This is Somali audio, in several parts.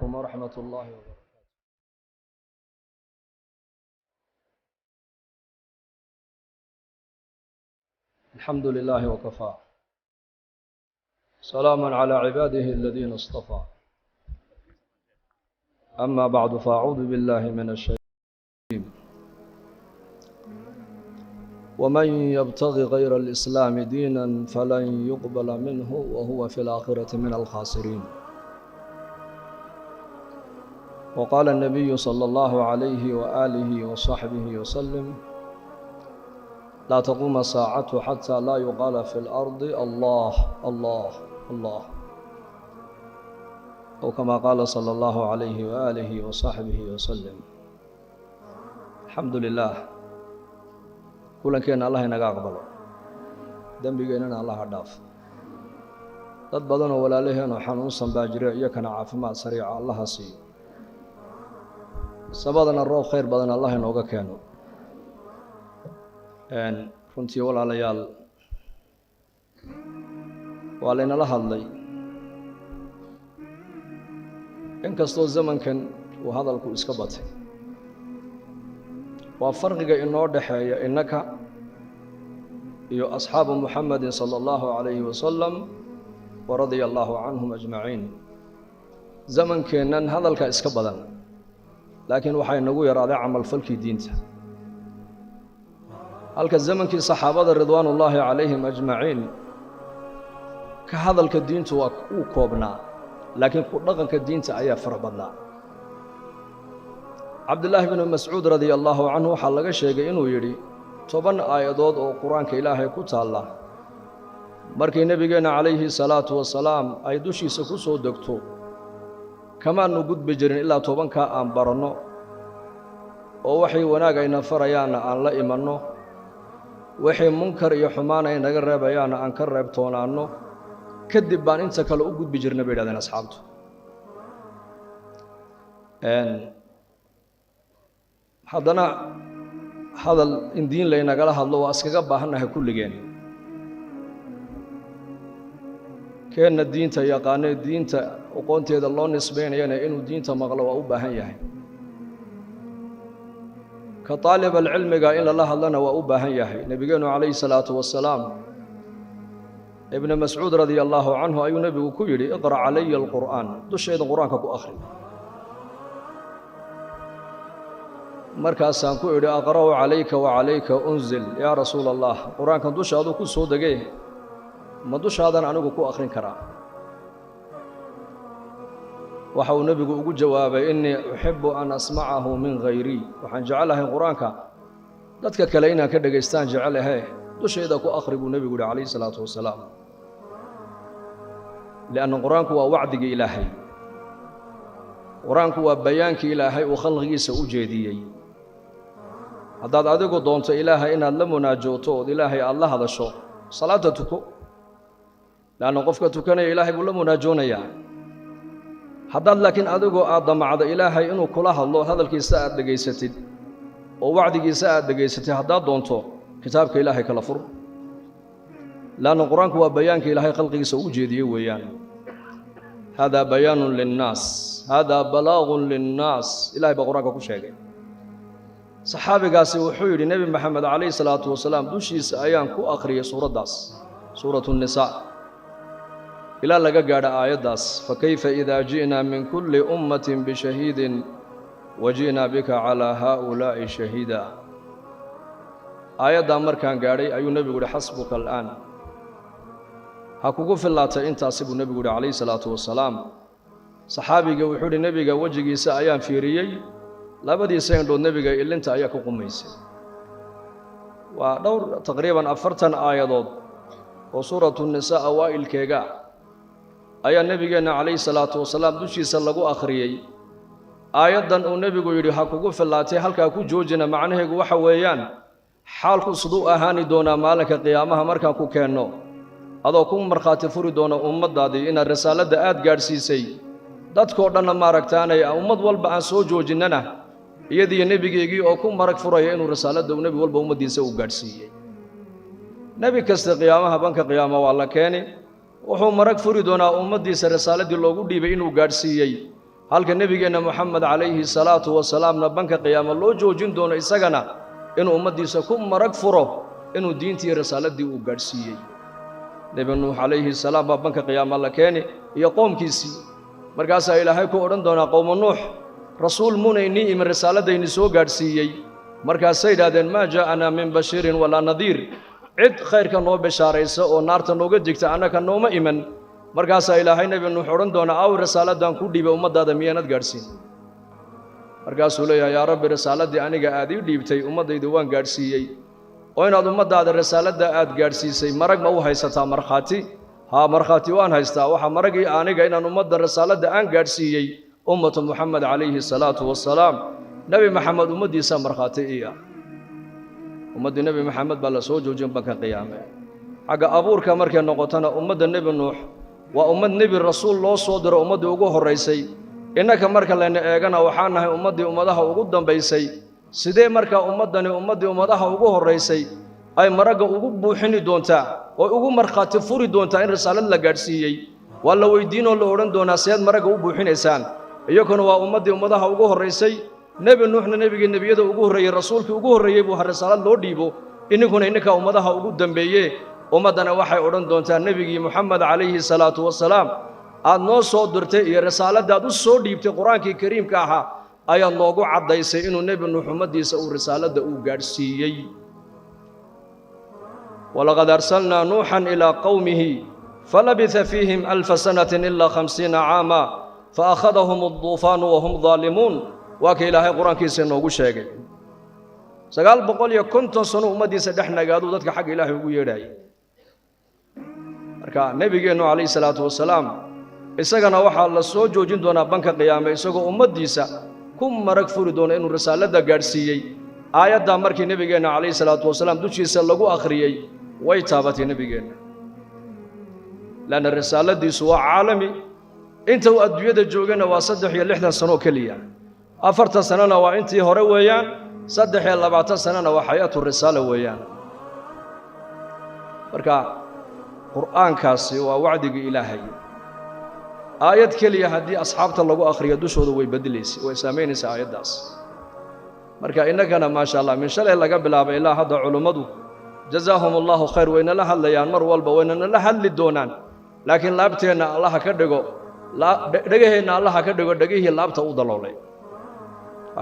عليكم ورحمة الله وبركاته. الحمد لله وكفى، سلام على عباده الذين اصطفى. أما بعد، فأعوذ بالله من الشيطان الرجيم. ومن يبتغي غير الإسلام دينا فلن يقبل منه وهو في الآخرة من الخاسرين. وقال النبي صلى الله عليه وآله وصحبه وسلم: لا تقوم الساعة حتى لا يقال في الأرض الله الله الله، أو كما قال صلى الله عليه وآله وصحبه وسلم. الحمد لله، kulankeena Allah inaga aqbalo, dembigeenana Allah ha dhaaf. dad badan oo walaalaheen oo xanuunsan baa jira, iyakana caafimaad sariica Allah ha siiyo. sabadana roob khayr badan Allah inooga keeno. runtii walaalayaal, waa laynala hadlay, inkastoo zamankan uu hadalku iska batay. waa farqiga inoo dhexeeya innaka iyo asxaabu muxamedin sala allahu calayhi wasalam wa radia allahu canhum ajmaciin. zamankeennan hadalka iska badan, laakiin waxaa inagu yaraaday camalfalkii diinta. halka zamankii saxaabada ridwaanullaahi calayhim ajmaciin ka hadalka diintu waa uu koobnaa, laakiin ku dhaqanka diinta ayaa fara badnaa. cabdillaahi bnu mascuud radia allaahu canhu waxaa laga sheegay inuu yidhi 10 aayadood oo qur-aanka ilaahay ku taalla markii nebigeenna calayhi salaatu wasalaam ay dushiisa ku soo degto kamaanu gudbi jirin ilaa 10kaa aan baranno, oo waxay wanaag ayna farayaanna aan la imanno, waxay munkar iyo xumaan ay naga reebayaanna aan ka reebtoonaanno, kadib baan inta kale u gudbi jirna bay yidhahdeen asxaabtu. haddana hadal in diin laynagala hadlo waa iskaga baahannahay kulligeen. keenna diinta yaqaanee diinta aqoonteeda loo nisbaynayana inuu diinta maqlo waa u baahan yahay. ka taalib alcilmiga in lala hadlana waa u baahan yahay. nebigeennu calayhi salaatu wasalaam ibnu mascuud radia allaahu canhu ayuu nebigu ku yidhi: iqra' calaya alqur'aan, dushayda qur-aanka ku akhri. markaasaan ku idhi: aqra'u calayka wa calayka unzil yaa rasuula allah, qur-aankan dushaaduu ku soo degay, ma dushaadan anigu ku akhrin karaa? waxa uu nebigu ugu jawaabay: innii uxibbu an asmacahu min hayrii, waxaan jecelahay qur-aanka dadka kale inaan ka dhegaystaan jecelahe, dushayda ku akhri buu nebigu yihi calayhi salaatu wasalaam. lianna qur-aanku waa wacdigii ilaahay, qur-aanku waa bayaankii ilaahay uu khalqigiisa u jeediyey. haddaad adigu doonto ilaahay inaad la munaajooto ood ilaahay aad la hadasho, salaada tuko, leanna qofka tukanaya ilaahay buu la munaajoonayaa. haddaad laakiin adigoo aad damacdo ilaahay inuu kula hadlo, hadalkiisa aad dhegaysatid oo wacdigiisa aad dhegaysatid, haddaad doonto kitaabka ilaahay kala fur, leanna qur-aanku waa bayaankii ilaahay khalqigiisa u jeediyey weeyaan. haadaa bayaanun linnaas, haadaa balaagun linnaas, ilahay baa qur-aanka ku sheegay. saxaabigaasi wuxuu yidhi: nebi maxamed calayhi salaatu wasalaam dushiisa ayaan ku akhriyay suuraddaas, suuratu nnisaa, ilaa laga gaadha aayaddaas: fakayfa idaa ji'naa min kulli ummatin bishahiidin wa ji'naa bika calaa haa'ulaa'i shahiida. aayaddaa markaan gaadhay ayuu nebigu yidhi: xasbuka al'aan, ha kugu fillaatay intaasi buu nebigu yidhi calayhi salaatu wasalaam. saxaabiga wuxuu yidhi: nebiga wejigiisa ayaan fiiriyey, labadiisa indhood nebiga ilinta ayaa ku qumaysay. waa dhowr taqriiban 40 aayadood oo suuratu nisaa awaa'ilkeega ayaa nebigeenna calayhi salaatu wasalaam dushiisa lagu akhriyey. aayaddan uu nebigu yidhi ha kugu fillaatay halkaa ku joojina, macnaheegu waxa weeyaan xaalku siduu ahaani doonaa maalinka qiyaamaha markaan ku keenno, adoo ku markhaati furi doona ummaddaadii inaad risaaladda aad gaadhsiisay. dadkoo dhanna maaragtaanay ummad walba aan soo joojinnana iyadiiyo nebigeygii oo ku marag furaya inuu risaaladda uu nebi walba ummaddiisa uu gaadhsiiyey. nebi kasta qiyaamaha banka qiyaama waa la keeni, wuxuu marag furi doonaa ummaddiisa risaaladii loogu dhiibay inuu gaadhsiiyey. halka nabigeena Muhammad alayhi salaatu wasalaamna banka qiyaamo loo joojin doono isagana inuu ummadiisa ku marag furo inuu diintii risaaladii uu gaarsiiyay nabi nuux alayhi salaam banka qiyaamo la keenay iyo qoomkiisii markaas ay ilaahay ku oran doona qowm nuux rasuul munayni in risaaladayni soo gaarsiiyay markaas ay yiraahdeen ma jaa'ana min bashirin wala nadhir cid khayrka noo bishaaraysa oo naarta nooga digta anaka nooma iman markaas ay ilaahay nabi nuux oran doona aw risaaladan ku dhiibay ummadaada miyaanad gaarsiin markaas uu leeyahay yaa rabbi risaaladii aniga aad ii dhiibtay ummadaydu waan gaarsiiyay oo inaad ummadaada risaalada aad gaarsiisay marag ma u haysataa marxaati ha marxaati waan haystaa waxa maragii aniga inaan ummadda risaalada aan gaarsiiyay ummatu Muhammad alayhi salaatu wassalaam nabi Muhammad ummadiisa marxaati iya ummadii nabi Muhammad baa la soo joojin banka qiyaame xaga abuurka markay noqotana ummadda nabi nuux waa ummad nabi rasuul loo soo diro ummadii ugu horeysay innaka marka la eegana waxaan nahay ummadii ummadaha ugu dambeysay sidee marka ummadii ummadaha ugu horeysay ay maraga ugu buuxini doontaa oo ugu marxaati furi doontaa in risaalad la gaarsiiyay waa la weydiin oo la oran doonaa seed maraga u buuxinaysaan iyaguna waa ummadii ummadaha ugu horeysay nabi nuuxna nabiyada ugu horeeyay rasuulkii ugu horeeyay buu risaalad loo dhiibo innaka ummadaha ugu dambeeyay ummadana waxay oran doontaa nabigii Muhammad alayhi salaatu wassalaam aad noo soo dirtay iyo risaalada aad u soo dhiibtay quraankii kariimka ahaa ayaa noogu cadaysay inuu nabi nuux ummadiisa uu risaalada uu gaarsiiyay walaqad arsalna nuuhan ila qawmihi falabitha fihim alf sanatin illa 50 aama faakhadhahum ad-dufan wa hum zalimun wa ka ilaahay quraankiisa noogu sheegay 950 sano ummadiisa dhaxnagaadu dadka xaq ilaahay ugu yeedhay marka nabigeenu alayhi salaatu wassalaam isagana waxa la soo joojin doonaa banka qiyaame isagoo ummadiisa ku marag furi doona inuu risaalada gaarsiiyay aayada markii nabigeena alayhi salaatu wassalaam dushiisa lagu akhriyay way taabatay nabigeena lana risaaladiisu waa caalami inta uu adduunyada joogana waa 360 sano kaliya 40 sanana waa intii hore weeyaan 23 sanana waa xayaatu risaala weeyaan marka quraankaasi waa wacdiga ilaahay aayad kaliya hadii asxaabta lagu akhriyo dushooda way bedelaysay way saameynaysaa aayadaas marka inagana ma sha Allah min shalay laga bilaabay ilaa hadda culimadu jazaahumullahu khayr wayna la hadlayaan mar walba wayna la hadli doonaan laakiin laabteena Allah ka dhigo dhagaheena Allah ka dhigo dhagihii laabta u daloolay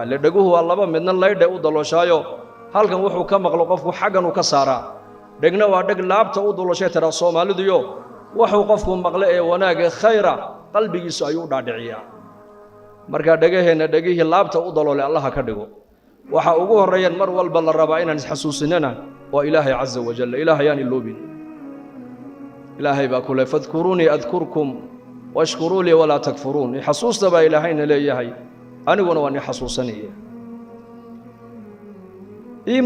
alle dhaguhu waa laba midna leeydhay u dalooshaayo halkan wuxuu ka maqlo qofku xagan uu ka saaraa dhagna waa dhag laabta u dalooshay tara Soomaalidu wuxuu qofku maqlo ee wanaaga khayra qalbigiisu ayuu dhaadhiciyaa marka dhagaheena dhagihii laabta u daloolay Allah ka dhigo waxa ugu horeeyaan mar walba la rabaa inaan isxasuusinana waa ilaahay azza wa jalla ilaahay aan iloobin ilaahay baa kula fadkuruni adkurkum washkuru li wala takfurun xasuusta baa ilaahayna leeyahay aniguna waan xasuusanaya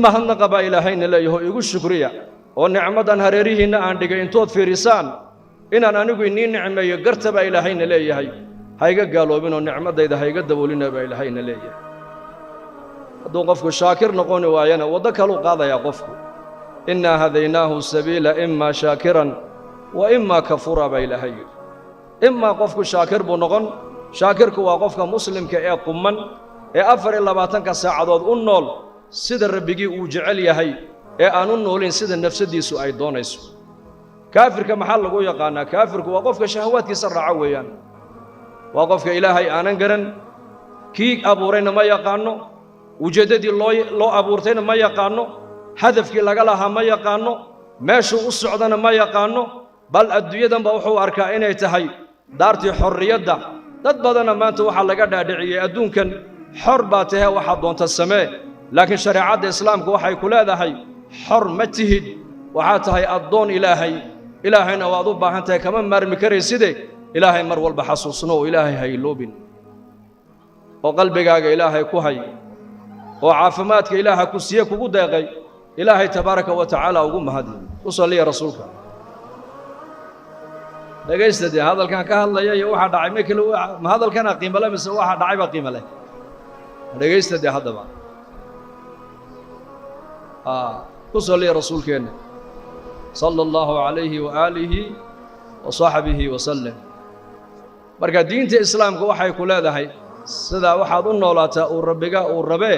mahadna qaba ilaahayna leeyahay igu shukriya oo nicmadan hareerihiina aan dhigay intood fiirisaan inaan anigu inii nicmeeyo garta baa ilaahayna leeyahay hayga gaaloobin oo nicmadayda hayga daboolina baa ilaahayna leeyahay hadduu qofku shaakir noqoni waayana wada kale u qaadaya qofku inna hadaynaahu sabiila imma shaakiran wa imma kafura baa ilaahay imma qofku shaakir buu noqon shaakirku waa qofka muslimka ee quman ee 24 saacadood u nool sida rabbigii uu jecel yahay ee aan u noolin sida nafsadiisu ay doonayso kaafirka maxaa lagu yaqaanaa kaafirku waa qofka shahwaadkiisa raaca weeyaan waa qofka ilaahay aanan garan kii abuurayna ma yaqaano ujeedadii loo abuurtayna ma yaqaano hadafkii laga lahaa ma yaqaano meeshuu u socdana ma yaqaano bal adduunyadan ba wuxuu arkaa inay tahay daartii xorriyadda dad badana maanta waxa laga dhaadhiciyay adduunkan xor baa tahay waxa doonta samee laakiin shariicada islaamku waxay ku leedahay xor ma tihid waxa tahay addoon ilaahay ilaahayna waad u baahan tahay kama maarmi karaysid ilaahay mar walba xasuusno ilaahay hay loobin oo qalbigaaga ilaahay ku hay oo caafimaadka ilaahay ku siiye kugu deeqay ilaahay tabaaraka wa tacaala ugu mahadi u salliya rasuulka dhageysta hadalkan ka hadlaya iyo waxa dhacay ma kale ma hadalkana qiimo leh mise waxa dhacay ba qiimo leh dhageysta hadaba ku salliya rasuulkeena sallallahu alayhi wa alihi wa sahbihi wa sallam marka diinta islaamka waxay ku leedahay sida waxaad u noolaataa uu rabbiga uu rabee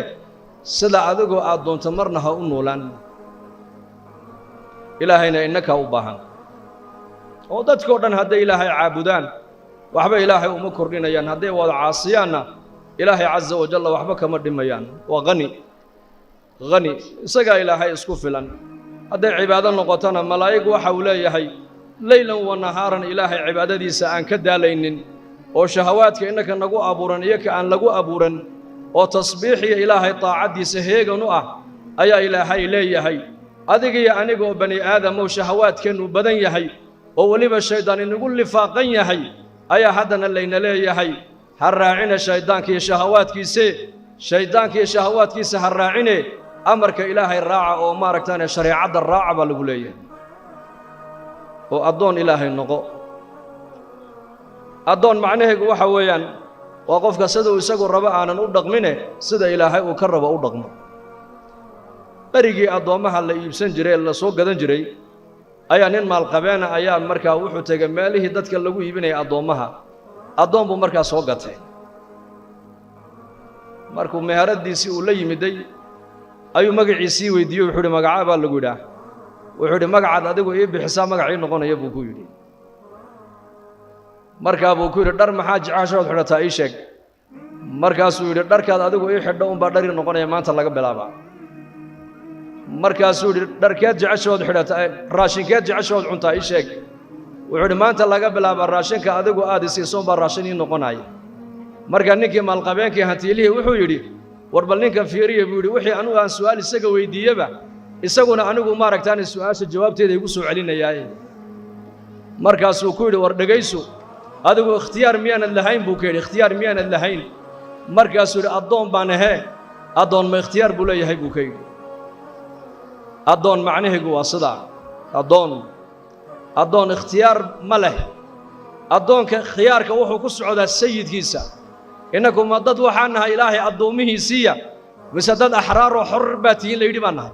sida adigoo aad doonto marna ha u noolaan ilaahayna innaka u baahan oo dadkoo dhan hadday ilaahay caabudaan waxba ilaahay uma kordhinayaan hadday wada caasiyaanna ilaahay caza wajalla waxba kama dhimayaan waa qani isagaa ilaahay isku filan hadday cibaado noqotona malaa'ig waxa uu leeyahay leylan wa nahaaran ilaahay cibaadadiisa aan ka daalaynin oo shahawaadka innaka nagu abuuran iyo ka aan lagu abuuran oo tasbiixiya ilaahay taacaddiisa heegan u ah ayaa ilaahay leeyahay adigiyo anigoo bani aadamow shahawaadkeennu badan yahay oo weliba shaydaan inagu lifaaqan yahay ayaa haddana layna leeyahay ha raacina shayddaankiiyo shahawaadkiisa ha raacine amarka ilaahay raaca oo maaragtaane shareecadda raaca baa lagu leeyahay oo addoon ilaahay noqo addoon macnaheegu waxa weeyaan waa qofka siduu isagu rabo aanan u dhaqmine sida ilaahay uu ka rabo u dhaqmo berigii addoommaha la iibsan jiray la soo gadan jiray ayaa nin maalqabeena ayaa markaa wuxuu tegay meelihii dadka lagu iibinaya addoommaha addoon buu markaa soo gatay markuu meheradiisii uu la yimiday ayuu magaciisii weydiiyey wuxuu yidhi magacaa baa lagu yidhaah wuxuu yidhi magacaad adigu ii bixisaa magacii noqonaya buu ku yidhi markaa buu ku yidhi dhar maxaa jeceshood xidhataa ii sheeg markaasuu yidhi dharkaad adigu ii xidho unbaa dhar ii noqonaya maanta laga bilaabaa markaasuu yidhi dharkeed jeceshood xidhataa raashinkeed jeceshood cuntaa ii sheeg wuxuu yidhi maanta laga bilaabaa raashinka adigu aad i siiso unbaa raashin ii noqonaya markaa ninkii maalqabeenkii hantiilihii wuxuu yidhi war bal ninka fiiriya buu yidhi wixii anugu aan su'aal isaga weydiiyeba isaguna anigu maaragtaane su'aasha jawaabteeda igu soo celinayaaye markaasuu ku yidhi war dhegayso adigu ikhtiyaar miyaanad lahayn buu ka yidhi ikhtiyaar miyaanad lahayn markaasuu yidhi addoon baan ahee addoon ma ikhtiyaar buu leeyahay buu ka yidhi addoon macnaheegu waa sidaa addoon ikhtiyaar ma leh addoonka khiyaarka wuxuu ku socdaa sayidkiisa innaku ma dad waxaan nahay ilaahay addoommihiisiiya mise dad axraaroo xor baa tihiin la yidhi baan nahay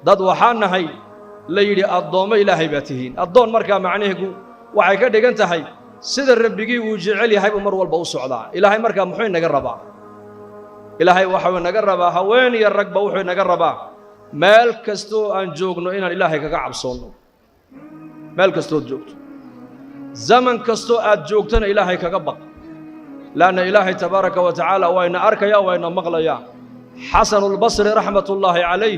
dad waxaan nahay la yidhi addoommo ilaahay baa tihiin addoon markaa macnaheegu waxay ka dhigan tahay sida rabbigii uu jecel yahay buu mar walba u socdaa ilaahay markaa muxuu inaga rabaa ilaahay waxuu inaga rabaa haween iyo ragba wuxuu inaga rabaa meel kastoo aan joogno inaan ilaahay kaga cabsoonno meel kastood joogto zaman kastoo aad joogtana ilaahay kaga baq laanna ilaahay tabaaraka wa tacaala waa ina arkayaa waa ina maqlayaa xasanulbasri raxmatullaahi calayh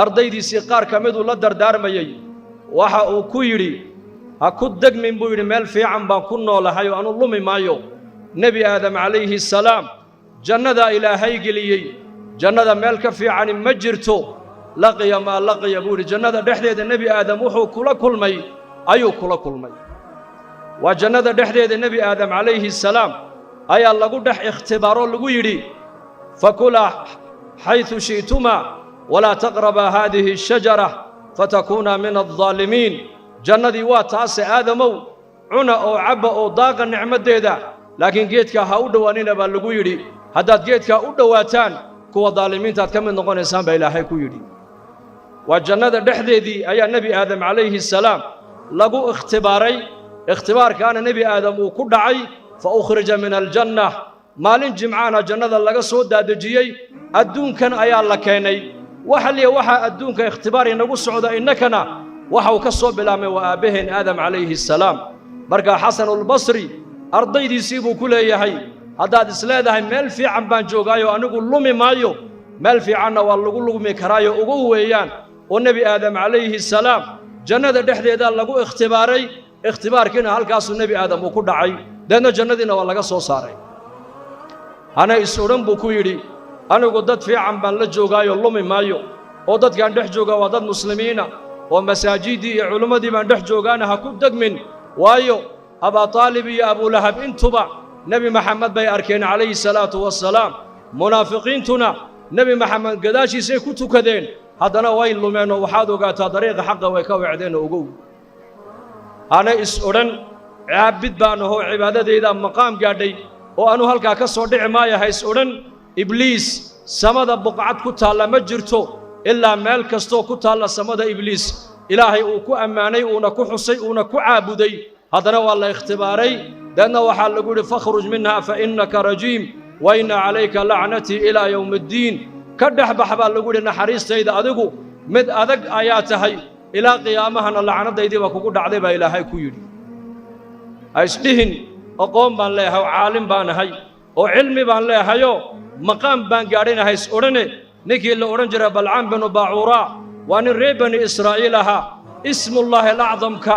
ardaydiisii qaar ka miduu la dardaarmayey waxa uu ku yidhi ha ku degmin buu yidhi meel fiican baan ku noolahay oo anu lumi maayo nebi aadam calayhi salaam jannadaa ilaahay geliyey jannada meel ka fiicani ma jirto laqiya maa laqiya buu yidhi jannada dhexdeeda nebi aadam wuxuu kula kulmay ayuu kula kulmay waa jannada dhexdeeda nebi aadam calayhi salaam ayaa lagu dhex ikhtibaaroo lagu yidhi fakulaa xayثu shi'tumaa walaa taqrabaa haadihi الshajara fatakuunaa min الظaalimiin jannadii waa taase aadamow cuna oo cabba oo daaqa nicmaddeeda laakiin geedkaa ha u dhowaanina baa lagu yidhi haddaad geedkaa u dhowaataan kuwa daalimiintaad ka mid noqonaysaan baa ilaahay ku yidhi waa jannada dhexdeedii ayaa nebi aadam calayhi salaam lagu ikhtibaaray ikhtibaarkaana nebi aadam uu ku dhacay fa ukhrija min aljanna maalin jimcaana jannada laga soo daadejiyey adduunkan ayaa la keenay waxaa adduunka ikhtibaar inagu socda innakana waxa uu ka soo bilaabmay waa aabbaheen aadam calayhi salaam markaa xasanulbasri ardaydiisii buu ku leeyahay haddaad isleedahay meel fiican baan joogaayo anigu lumi maayo meel fiicanna waa lagu lumi karaayo ugu weeyaan oo nebi aadam calayhi salaam jannada dhexdeeda lagu ikhtibaaray ikhtibaarkiina halkaasuu nebi aadam uu ku dhacay deedna jannadiina waa laga soo saaray hana is odhan buu ku yidhi anigu dad fiican baan la joogaayo lumi maayo oo dadkaan dhex jooga waa dad muslimiina oo masaajiddii iyo culimmadii baan dhex joogaana ha ku degmin waayo abaa taalib iyo abulahab intuba nebi maxamed bay arkeen calayhi salaatu wassalaam munaafiqiintuna nebi maxamed gadaashiisay ku tukadeen haddana way lumeenoo waxaad ogaataa dariiqa xaqa way ka wecdeenoo ogow hana is odhan caabid baan ahoo cibaadadaydaa maqaam gaadhay oo anu halkaa ka soo dhici maaya ha is odhan ibliis samada buqcad ku taalla ma jirto ilaa meel kastoo ku taalla samada ibliis ilaahay uu ku ammaanay uuna ku xusay uuna ku caabuday haddana waa la ikhtibaaray deedna waxaa lagu yidhi fakhruj minha fa innaka rajiim wa inna calayka lacnatii ilaa yowmi ddiin ka dhex bax baa lagu yidhi naxariistayda adigu mid adag ayaa tahay ilaa qiyaamahana lacnadaydiiba kugu dhacday baa ilaahay ku yidhi ha isdhihin aqoon baan leeyahay oo caalim baan ahay oo cilmi baan leehayoo maqaam baan gaadhinahay is odhane ninkii la odhan jiray balcaan binu baacuuraa waa nin reer bani israa'iil ahaa ismullaahi alacdamka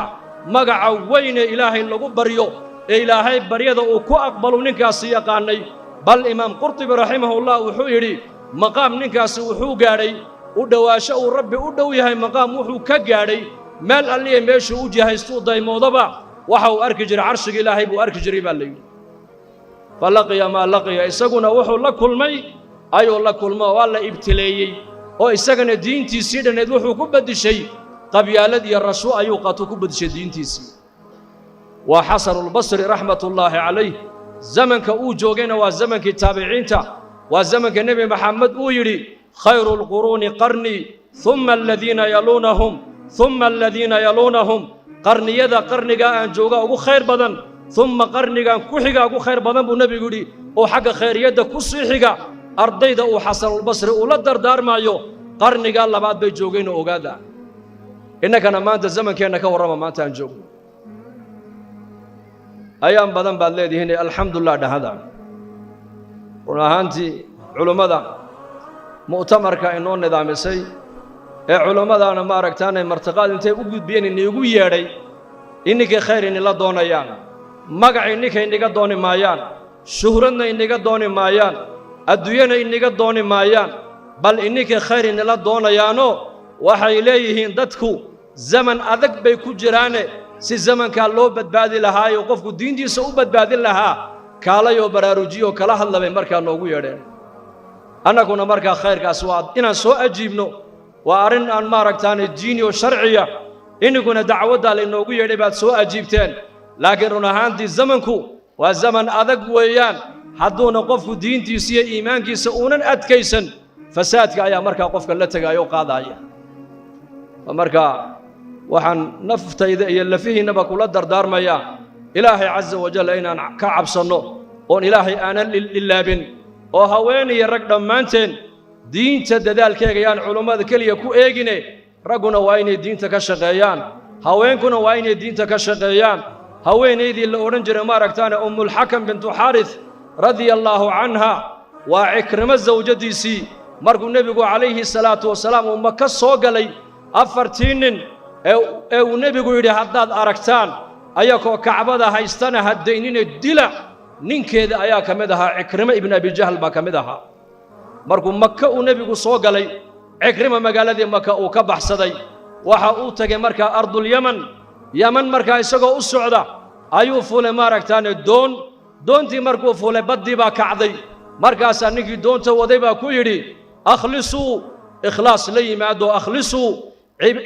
magaca weyne ilaahay lagu baryo ee ilaahay baryada uu ku aqbalu ninkaasi yaqaanay bal imaam qurtubi raximahullah wuxuu yidhi maqaam ninkaasi wuxuu gaadhay u dhowaasho uu rabbi u dhow yahay maqaam wuxuu ka gaadhay meel alliya meeshuu u jihaystuu daymoodaba waxa uu arki jiray carshiga ilaahay buu arki jiray baa la yidhi falaqiya maa laqiya isaguna wuxuu la kulmay ayuu la kulmo waa la ibtileeyey oo isagana diintiisii dhanneed wuxuu ku beddeshay qabyaalad iyo rashu ayuu qatuu ku beddeshay diintiisii waa xasanulbasri raxmatullaahi calayh zamanka uu joogayna waa zamankii taabiciinta waa zamanka nebi maxamed uu yidhi khayru lquruuni qarnii uma aladiina yaluunahum uma aladiina yaluunahum qarniyada qarnigaa aan joogaa ugu khayr badan uma qarnigan ku xiga ugu khayr badan buu nebigu yidhi oo xagga khayriyadda ku sii xiga ardayda uu xasanulbasri uu la dardaarmaayo qarnigaa labaad bay joogeenoo ogaada innakana maanta zamankeenna ka warrama maanta aan joogno ayaan badan baad leedihiin alxamdulilah dhahada run ahaantii culummada mu'tamarka inoo nidaamisay ee culummadaana ma aragtaanay martiqaad intay u gudbiyeen iniigu yeedhay inninkay khayr inila doonayaan magac inninkay iniga dooni maayaan shuhradna iniga dooni maayaan adduunyana iniga dooni maayaan bal inninkay khayr inila doonayaanoo waxay leeyihiin dadku zaman adag bay ku jiraane si zamankaa loo badbaadi lahaayoo qofku diintiisa u badbaadin lahaa kaalayoo baraarujiyoo kala hadlabay markaa noogu yeedheen annaguna markaa khayrkaas waa inaan soo ajiibno waa arrin aan maaragtaane diini oo sharciya ininkuna dacwaddaa laynoogu yeedhay baad soo ajiibteen laakiin run ahaantii zamanku waa zaman adag weeyaan hadduuna qofku diintiisa iyo iimaankiisa uunan adkaysan fasaadka ayaa markaa qofka la tegaayo oo qaadaaya markaa waxaan naftayda iyo lafihiinnaba kula dardaarmayaa ilaahay casa wajalla inaan ka cabsanno oon ilaahay aanan ilaabin oo haween iyo rag dhammaanteen diinta dadaalkeega yaan culummada keliya ku eegine ragguna waa inay diinta ka shaqeeyaan haweenkuna waa inay diinta ka shaqeeyaan haweenaydii la odhan jiray maaragtaane ummulxakam bintu xaaris radia allaahu canha waa cikrimo zawjadiisii markuu nebigu calayhi salaatu wasalaam uu maka soo galay afartii nin ee uu nebigu yidhi haddaad aragtaan ayakoo kacbada haystana haddaynine dila ninkeeda ayaa ka mid ahaa cikrimo ibn abijahl baa ka mid ahaa markuu maka uu nebigu soo galay cikrima magaaladii maka uu ka baxsaday waxa uu tegay markaa ardulyaman yaman markaa isagoo u socda ayuu fulay maaragtaane doontii markuu fulay baddii baa kacday markaasaa ninkii doonta waday baa ku yidhi akhlisuu ikhlaas la yimaado akhlisuu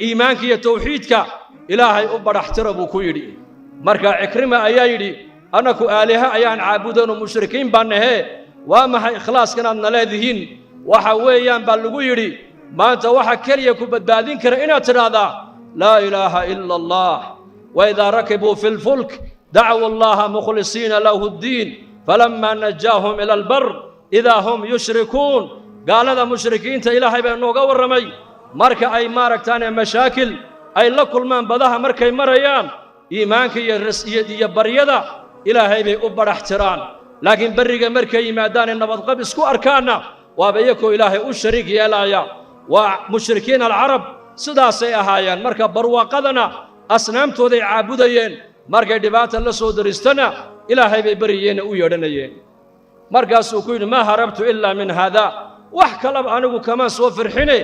iimaanka iyo tawxiidka ilaahay u badhaxtira buu ku yidhi markaa cikrima ayaa yidhi annaku aaliha ayaan caabudanoo mushrikiin baan nahee waa maxay ikhlaaskanaadna leedihiin waxa weeyaan baa lagu yidhi maanta waxa keliya ku badbaadin kara inaad tidhaahdaa laa ilaaha ila allah waidaa rakibuu fi lfulk dacwuu allaha mukhlisiina lahu ddiin falammaa najaahum ila albar idaa hum yushrikuun gaalada mushrikiinta ilaahay baa nooga warramay marka ay maaragtaane mashaakil ay la kulmaan badaha markay marayaan iimaanka iyo baryada ilaahay bay u badhaxtiraan laakiin berriga markay yimaadaanee nabadqab isku arkaanna waaba iyakoo ilaahay u shariik yeelaaya waa mushrikiin alcarab sidaasay ahaayeen marka barwaaqadana asnaamtooday caabudayeen markay dhibaata la soo daristana ilaahay bay baryayeenna u yeedhanayeen markaasuu ku yidhi maa harabtu ilaa min haadaa wax kalaba anigu kamaan soo firxine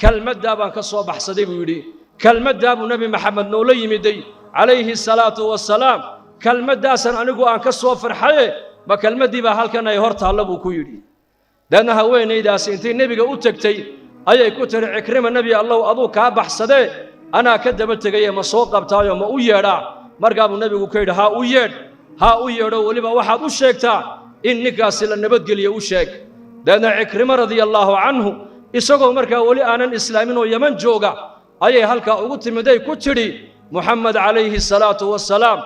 kelmaddaa baan ka soo baxsaday buu yidhi kelmaddaa buu nebi maxamed noola yimiday calayhi asalaatu wassalaam kelmaddaasan anigu aan ka soo farxaye ma kelmaddii baa halkan ay hor taalla buu ku yidhi deedna haweenaydaasi intay nebiga u tegtay ayay ku tihi cikrima nebi allow aduu kaa baxsadee anaa ka daba tegaye ma soo qabtaayo ma u yeedhaa markaa buu nebigu ka yidhi haa u yeedho weliba waxaad u sheegtaa in ninkaasi la nabadgeliyo u sheeg deedna cikrimo radia allaahu canhu isagoo markaa weli aanan islaamin oo yaman jooga ayay halkaa ugu timiday ku tidhi muxamed calayhi asalaatu wassalaam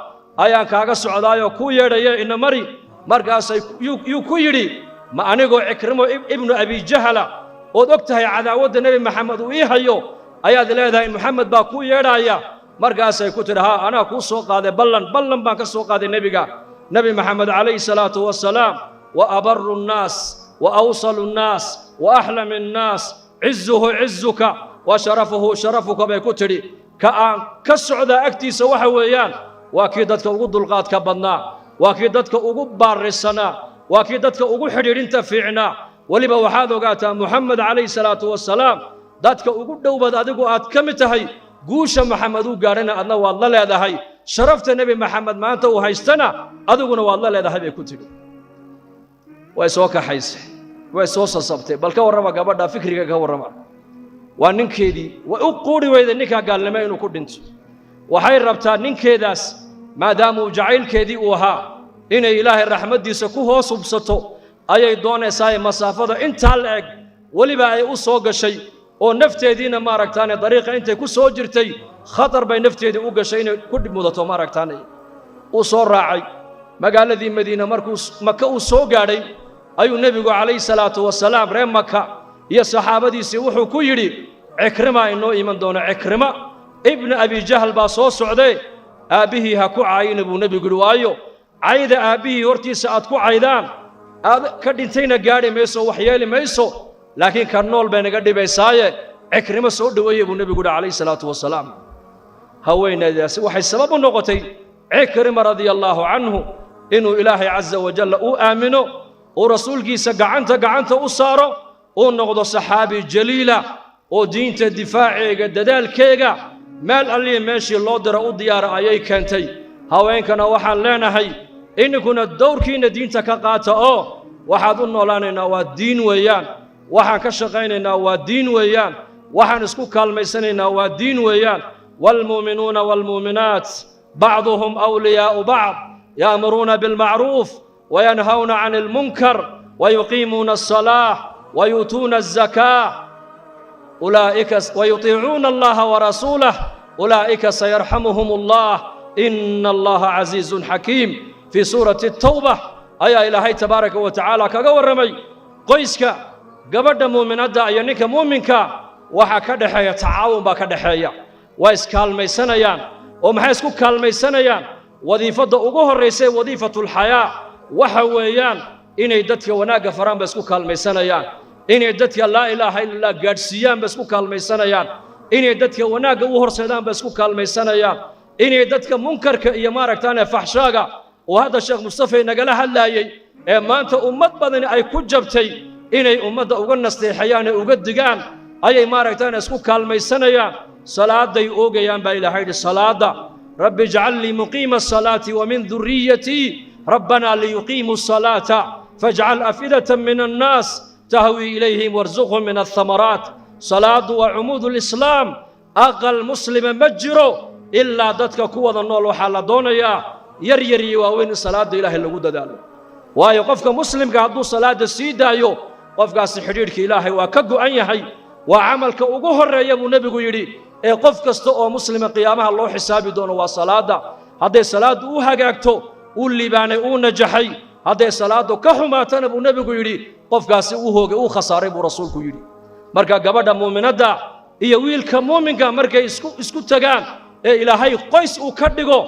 ayaan kaaga socdaayoo kuu yeedhaya ina mari markaasay yuu ku yidhi ma anigoo cikrimo ibnu abi jahala ood og tahay cadaawadda nebi maxamed uu ii hayo ayaad leedahay maxamed baa kuu yeedhaya markaasay ku tidhi haa anaa kuu soo qaaday ballan baan ka soo qaaday nebiga nebi maxamed calayhi salaatu wasalaam wa abaru nnaas wa awsalu nnaas wa axlamu nnaas cizuhu cizuka wa sharafuhu sharafuka bay ku tidhi ka aan ka socdaa agtiisa waxa weeyaan waa kii dadka ugu dulqaadka badnaa waa kii dadka ugu baarisanaa waa kii dadka ugu xidhiidhinta fiicnaa weliba waxaad ogaataa muxamed calayhi salaatu wasalaam dadka ugu dhowbaad adigu aad ka mid tahay guusha maxamed uu gaadhana adna waad la leedahay sharafta nebi maxamed maanta uu haystana adiguna waad la leedahay bay ku tidhi way soo kaxaysay way soo sasabtay bal ka warrama gabadha fikriga ka warrama waa ninkeedii way u quuri weyday ninkaa gaalnimo inuu ku dhinto waxay rabtaa ninkeedaas maadaama uu jacaylkeedii uu ahaa inay ilaahay raxmaddiisa ku hoos hubsato ayay doonaysaa masaafada intaa la eg weliba ay u soo gashay oo nafteediina maaragtaane dariiqa intay ku soo jirtay khatar bay nafteedii u gashay inay ku mudato maaragtaane uu soo raacay magaaladii madiina markuu maka uu soo gaadhay ayuu nebigu calayhi salaatu wasalaam reer maka iyo saxaabadiisii wuxuu ku yidhi cikrima inoo iman doona cikrima ibnu abi jahl baa soo socdee aabbihii ha ku caayina buu nebigu yidhi waayo cayda aabbihii hortiisa aad ku caydaan aad ka dhintayna gaadhi mayso wax yeeli mayso laakiin ka nool bay naga dhibaysaaye cikrimo soo dhoweeye buu nebigu yidhi calayhi salaatu wasalaam haweenaydaasi waxay sabab u noqotay cikrima radia allaahu canhu inuu ilaahay caza wajalla uu aamino uu rasuulkiisa gacanta u saaro uu noqdo saxaabi jaliila oo diinta difaaceega dadaalkeega meel allihi meeshii loo diro u diyaara ayay keentay haweenkana waxaan leenahay ininkuna dowrkiinna diinta ka qaata oo waxaad u noolaanaynaa waa diin weeyaan waxaan ka shaqaynaynaa waa diin weeyaan waxaan isku kaalmaysanaynaa waa diin weeyaan waalmu'minuuna waalmu'minaat bacduhum awliyaa'u bacd ya'muruuna bilmacruuf wayanhawna cani almunkar wayuqiimuuna alsalaax wayu'tuuna alzakaah ويطيعون الله ورسوله أولئك سيرحمهم الله إن الله عزيز حكيم في سورة التوبة أي إلهي تبارك وتعالى كغورمي قيسك قبض مؤمنات أينك مؤمنك وحا كدحيا تعاون با كدحيا وايس كالميسانيان ومحيسكو كالميسانيان وظيفة ugu horeysay وظيفة الحياة waxa weeyaan inay dadka wanaaga faraan basku kaalmaysanayaan inay dadka laa ilaaha illa allah gaadhsiiyaan basku kaalmaysanayaan inay dadka wanaaga u horseedaan basku kaalmaysanayaan inay dadka munkarka iyo maaragtaan faxshaaga oo hada sheekh mustafa nagala hadlaayay ee maanta ummad badan ay ku jabtay inay ummadda uga nasteexayaan ee uga digaan ayay maaragtaan isku kaalmaysanayaan salaaday oogayaan baa ilaahay salaada rabbi ij'al li muqima as-salati wa min dhurriyyati rabbana liyuqimu as-salata faj'al afidatan min an-nas تهوي إليهم وارزقهم من الثمرات صلاة وعمود الإسلام أقل مسلم مجرو إلا دتك قوة النول وحال دونيا يريري وين صلاة إله اللي قد دالو ويقفك مسلم قعدو صلاة السيدة يو قفك سحريرك إلهي وكقو أنيحي وعملك أقوهر يا نبي يري قفك استوى مسلم قيامها الله حسابي دون وصلاة هذه صلاة أوهاقاكتو واللي باني نجحي هذه صلاة كحماتنا أبو نبي يري qofkaasi uu hoogay uu khasaaray buu rasuulku yidhi marka gabadha muuminada iyo wiilka muuminka markay isku tagaan ee ilaahay qoys uu ka dhigo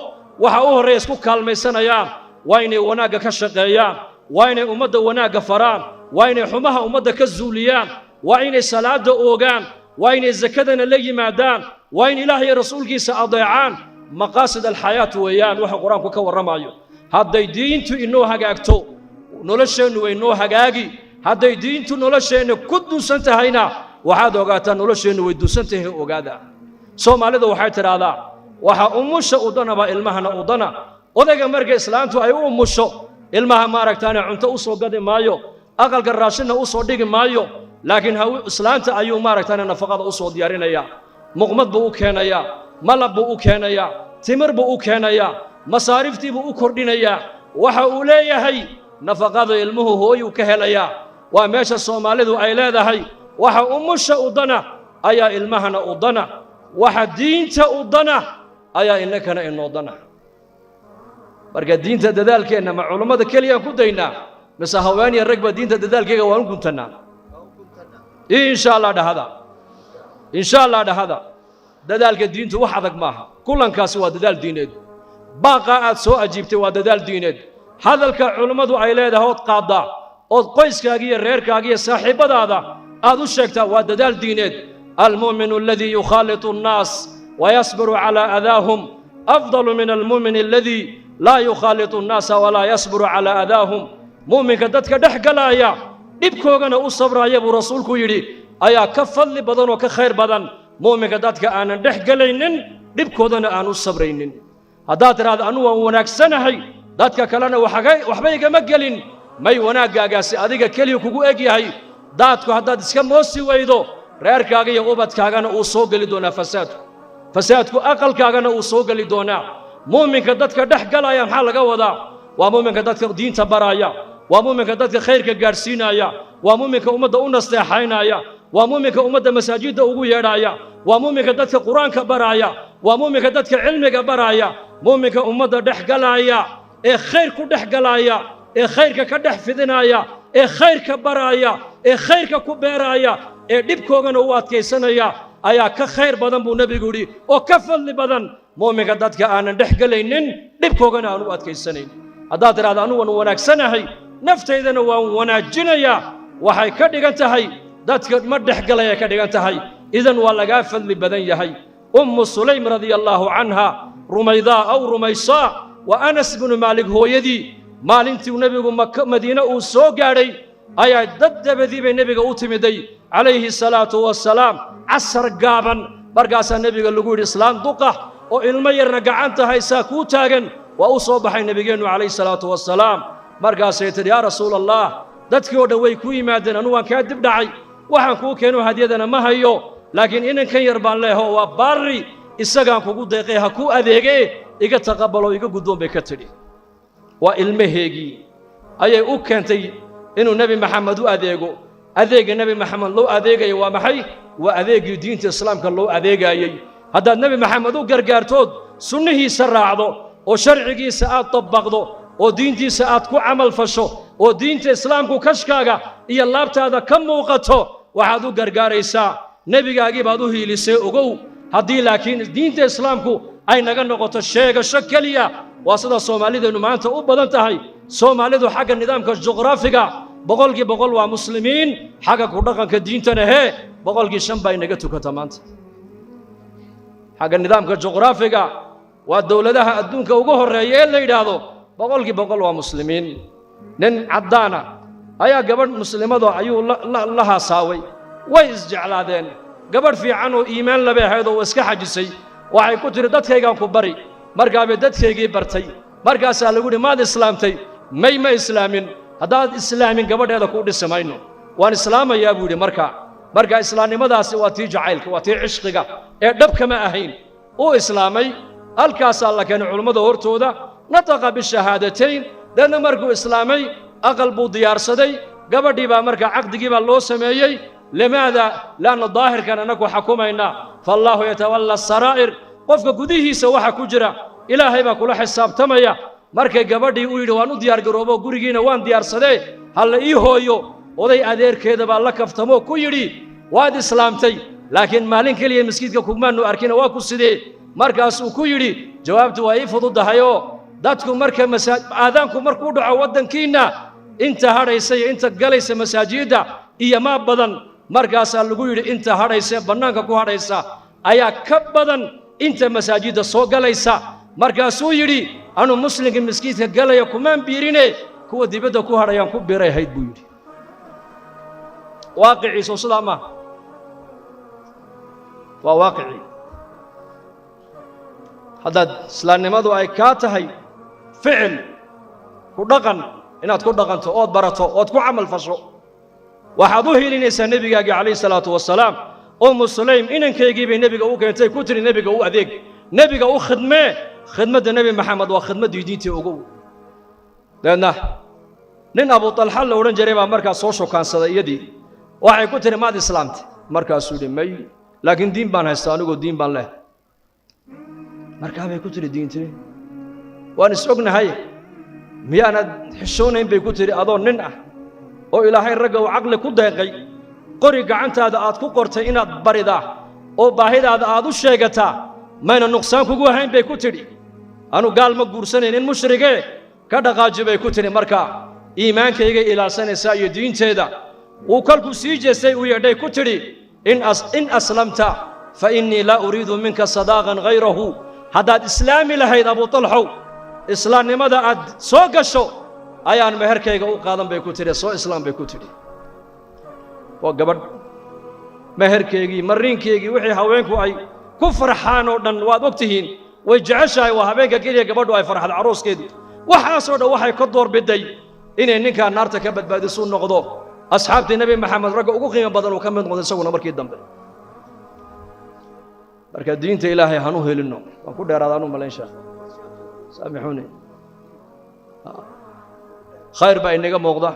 waxa uu horeey isku kaalmaysanayaan waa inay wanaaga ka shaqeeyaan waa inay ummadda wanaaga faraan waa inay xumaha ummadda ka zuuliyaan waa inay salaada oogaan waa inay zakadana la yimaadaan waa in ilaahay rasuulkiisa adeecaan maqaasid alxayaat weeyaan waxa quraanku ka warramayo hadday diintu inoo hagaagto nolosheennu way noo hagaagi hadday diintu nolosheenna ku duusan tahayna waxaad ogaataa nolosheennu way duusan tahay ogaada Soomaalida waxay tiraahdaa waxa umusha udanaba ilmahana udana odayga markay islaantu ay u umusho ilmaha maaragtaan cunto u soo gadi maayo aqalka raashina u soo dhigi maayo laakiin islaanta ayuu maaragtaan nafaqada u soo diyaarinaya muqmad buu u keenaya malab buu u keenaya timir buu u keenaya masaariftii buu u kordhinaya waxa uu leeyahay nafaqada ilmuhu hooyu ka helaya waa meesha Soomaalidu ay leedahay waxa umusha udana ayaa ilmahana udana waxa diinta udana ayaa inakana inoo dana marka diinta dadaalkeena ma culimada kaliya ku daynaa mise hawaaniya ragba diinta dadaalkeega waan kuntanaa insha Allah dhahada dadaalka diintu wax adag maaha kulankaasi waa dadaal diineed baaqa aad soo ajiibtay waa dadaal diineed hadalka culimadu ay leedahay oo qaada oo qoyskaaga iyo reerkaaga iyo saaxiibadaada aad u sheegtaa waa dadaal diineed المؤمن الذي يخالط الناس ويصبر على أذاهم أفضل من المؤمن الذي لا يخالط الناس ولا يصبر على أذاهم مؤمن كدتك دحقلايا دبكوغنا الصبر يا ابو رسولك يري ايا كفل بدن وكخير بدن مؤمن كدتك انا دحقلينن دبكودنا ان الصبرينن هذا ترى انو وناغسنahay dadka kalena waxbayga ma galin may wanaagaagaasi adiga kaliya kugu eegyahay dadku haddaad iska moosi weydo reerkaaga iyo ubadkaagana uu soo gali doonaa fasaadku aqalkaagana uu soo gali doonaa muuminka dadka dhaxgalaya maxaa laga wadaa waa muuminka dadka diinta baraya waa muuminka dadka khayrka gaarsiinaya waa muuminka ummadda u nasteexaynaya waa muuminka ummadda masaajidda ugu yeedhaya waa muuminka dadka quraanka baraya waa muuminka dadka cilmiga baraya muuminka ummadda dhaxgalaya ee khayr ku dhaxgalaya ee khayrka ka dhex fidinaya ee khayrka baraya ee khayrka ku beeraya ee dhibkoogana u adkaysanaya ayaa ka khayr badan buu nabigu yiri oo ka fadli badan muuminka dadka aanan dhaxgalaynin dhibkoogana aan u adkaysanayn haddaad tiraahdo anu waan wanaagsanahay naftaydana waan wanaajinaya waxay ka dhigan tahay dadka ma dhaxgalaya ka dhigan tahay idan waa laga fadli badan yahay sulaym radiyallahu anha rumayda aw rumaysa wa anas ibn malik hooyadii maalintii nabigu madiina uu soo gaaray ayaa dabadii bay nabiga u timiday alayhi salatu wassalaam asar gaaban markaas nabiga lagu yiri islaam duqa oo ilmo yarna gacanta haysa ku taagan waa u soo baxay nabigeenu alayhi salatu wassalaam markaas ay tiri ya rasuulallah dadkii oo dhan way ku yimaadeen anu waan ka dib dhacay waxaan ku keeno hadiyadana ma hayo laakiin inankan yar baan leeyahay waa baari isagaan kugu deeqay ha ku adeegay iga taqabalo iga guddoon bay ka tiri waa ilmaheegii ayay u keentay inuu nabi maxamed u adeego adeega nabi maxamed loo adeegayo waa maxay waa adeegii diinta islaamka loo adeegayay haddaad nabi maxamed u gargaartood sunnihiisa raacdo oo sharcigiisa aad dabaqdo oo diintiisa aad ku camal fasho oo diinta islaamku kashkaaga iyo laabtaada ka muuqato waxaad u gargaaraysaa nabigaagii baad u hiilisay ogow haddii laakiin diinta islaamku ay naga noqoto sheegasho keliya waa sida soomaalideenu maanta u badan tahay soomaalidu xagga nidaamka juqraafiga boqolkii boqol waa muslimiin xagga ku dhaqanka diintana hee boqolkii 5 bay naga tukata maanta xagga nidaamka juqraafiga waa dawladaha adduunka ugu horeeya ee la yiraahdo boqolkii boqol waa muslimiin nin cadaana ayaa gabadh muslimado ayuu la haasaaway way isjeclaadeen gabadh fiican oo iimaan laba ahayd oo iska xajisay waxay ku tiri dadkaygaan ku bari markaa bay dadkaygii bartay markaasaa lagu yidhi maad islaamtay ma islaamin haddaad islaamin gabadheeda ku dhisamayno waan islaamayaa buu yidhi marka islaamnimadaasi waa tii jacaylka waa tii cishqiga ee dhabka ma ahayn uu islaamay halkaasaa la keenay culummada hortooda nataqa bishahaadatayn dana markuu islaamay aqal buu diyaarsaday gabadhii baa markaa caqdigii baa loo sameeyey limaada laanna daahirkan anagu xukumayna fallaahu yatawalla saraa'ir qofka gudihiisa waxa ku jira ilaahay baa kula xisaabtamaya markay gabadhii u yidhi waan u diyaar garoobo gurigiina waan diyaarsadee halla ii hooyo oday adeerkeeda baa la kaftamo ku yidhi waad islaamtay laakiin maalin keliya miskiidka kugmaanu arkina waa ku sidee markaasuu ku yidhi jawaabtu waa ii fududahayoo dadku marka aadaanku markuu dhaco waddankiinna inta hadhaysa iyo inta galaysa masaajidda iyo maa badan markaasaa lagu yidhi inta hadhaysa bannaanka ku hadhaysa ayaa ka badan inta masaajidda soo galaysa markaasuu yidhi anu muslimka miskiidka galaya kumaan biirine kuwa dibadda ku hadhayaan ku biiray ahayd buu yidhi waaqiciisa sidaa maaha waa waaqici haddaad islaamnimadu ay kaa tahay ficil ku dhaqan inaad ku dhaqanto ood barato ood ku camal fasho waxaad u hiilinaysaa nebigaagii calayhi salaatu wasalaam sulaym inankaygii bay nebiga u keentay ku tiri nebiga u adeeg nebiga u khidmee khidmadda nebi maxamed waa khidmaddii diintii ugu deedna nin abu talxa la odhan jiray baa markaas soo shokaansaday iyadii waxay ku tiri maad islaamtay markaasuu yidhi may laakiin diin baan haystaa anigoo diin baan leh markaa bay ku tiri diintee waan is ognahay miyaanad xishoonayn bay ku tiri adoo nin ah oo ilaahay ragga uu caqli ku deeqay qori gacantaada aad ku qortay inaad baridaa oo baahidaada aad u sheegataa mayna nuqsaan kugu ahayn bay ku tidhi anu gaal ma guursanaynin mushrigee ka dhaqaaji bay ku tidhi markaa iimaankayga ilaalsanaysaa iyo diinteeda uu kolku sii jeestay uu yeedhay ku tidhi in aslamta fa innii laa uriidu minka sadaaqan hayrahu haddaad islaami lahayd abu talxow islaamnimada aad soo gasho ayaan meherkayga u qaadan bay ku tidhi soo islaam bay ku tidhi waa gabadh meherkeygii mariinkeygii wixii haweenku ay ku farxaan oo dhan waad og tihiin way jeceshahay waa habeenka keliya gabadhu ay farxad carooskeedu waxaasoo dhan waxay ka doorbiday inay ninkaa naarta ka badbaadisu noqdo asxaabtii nebi maxamed ragga ugu qiimo badan uu ka mid noqdo isaguna markii dambe marka diinta ilaahay hanu helino waan ku dheeraada anu malayn sheekh saamixuuni khayr baa inaga muuqda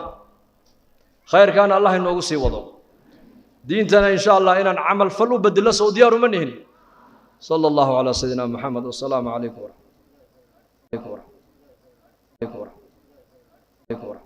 khayrkaana allah inoogu sii wado diintana insha allah inaan camal fal u bedelo soo diyaar uma nihin صلى الله على سيدنا محمد والسلام عليكم ورحمة الله